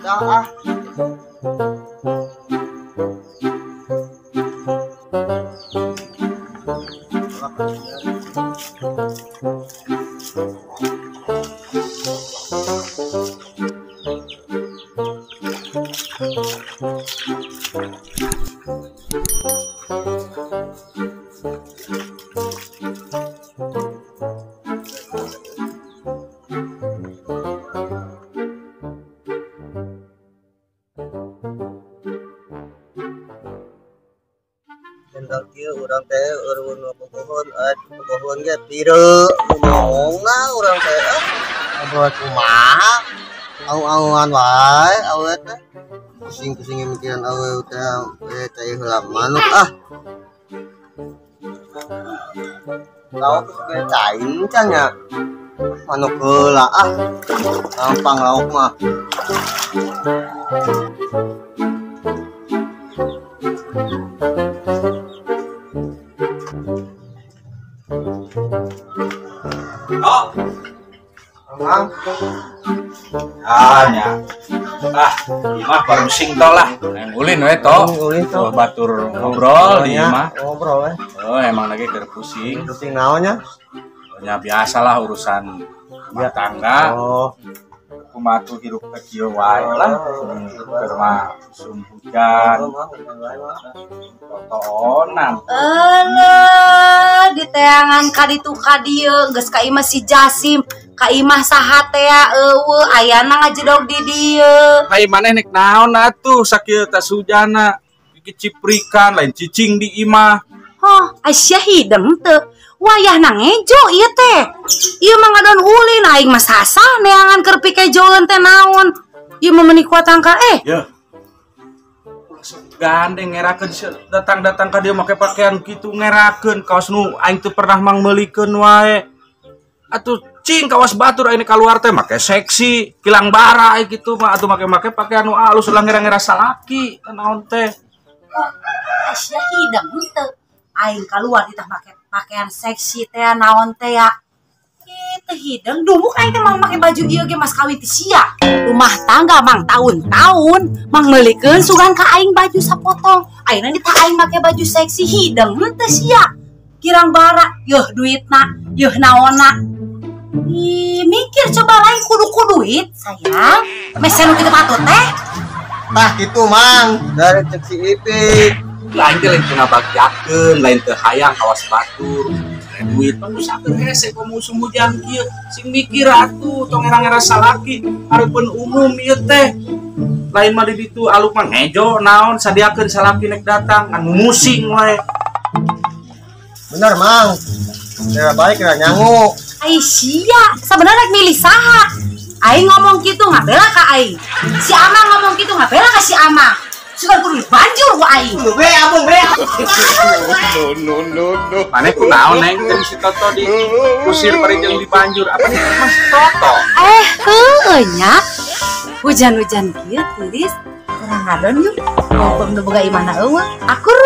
ah. Hendak kieu urang teh urun pohon ge tiru ngomongna urang teh buat kumaha au-auan wae awet teh pusing-pusing mikiran awet teh teh heula manuk ah lauk ge cain can nya manuk heula ah gampang lauk mah. Oh, Mang, nya. Imah baru sing tol lah. Yang ulin we to. Tuh batur ngobrol di imah. Ngobrol we. Oh, emang lagi keur pusing. Pusing naonnya? Ya biasalah urusan rumah tangga. Oh, Kumatu hirup teh kieu wae lah. Keur mah musim hujan. Totonan. Di teangan kaditu kadieu geus ka imah si Jasim, ka imah saha teh eueuh ayana ngajedog di dieu. Hai maneh nek naon atuh sakieu tas hujana. Kiciprikan lain cicing di imah. Hah, Aisyah hideng teu. Wayahna ngejo ieu teh. Ieu mah ngadon ulin aing mah sasah neangan keur pikejoeun teh naon. Ieu mah meuni kuatangka Ya. Gandeng ngerakeun datang-datang ka dieu make pakaian kitu ngerakeun kaos nu aing teu pernah mangmeulikeun wae. Atuh cing kawas batur aing kaluar teh make seksi, kilang bara kitu mah atuh make pakaian nu alus ulah ngira-ngira salaki naon teh. Aisyah hideng teu. Aing kaluar ditah make pakaian seksi teh naon teh ya. Teh hideng dulu aing teh mang make baju ieu ge mas kawin ti sia. Rumah tangga mang tahun-tahun mang meulikeun sugan ka aing baju sapotong. Ayeuna ditah aing make baju seksi hideng teh sia. Kirang bara, yeuh duitna, yeuh naonna. Ih, mikir coba lain kudu duit, sayang. Mesen kitu patut teh. tah gitu mang dari cek si Ipik. Lain teh lain teu ngabagyakeun, lain teu hayang kawas batur. Duit mah usahakeun hese ku musim hujan kieu. Sing mikir atuh tong era-era salaki hareupeun umum ieu teh. Lain mah di ditu aluk mah ngejo naon sadiakeun salaki nek datang anu musing wae. Bener mang, kira baik kira nyangu. Aisyah, sebenarnya milih saha? Aing ngomong gitu ngabela ka aing. Si Amang ngomong gitu ngabela ka si Amang. Sugan kudu banjur ku aing. Be abang be. No. Maneh kunaon neng teh si Toto di kusir parijeng di banjur apa nih Mas Toto? Heueuh nya. Hujan-hujan kieu tiris. Urang ngadon yuk. Ngomong nu boga imahna eueuh. Akur.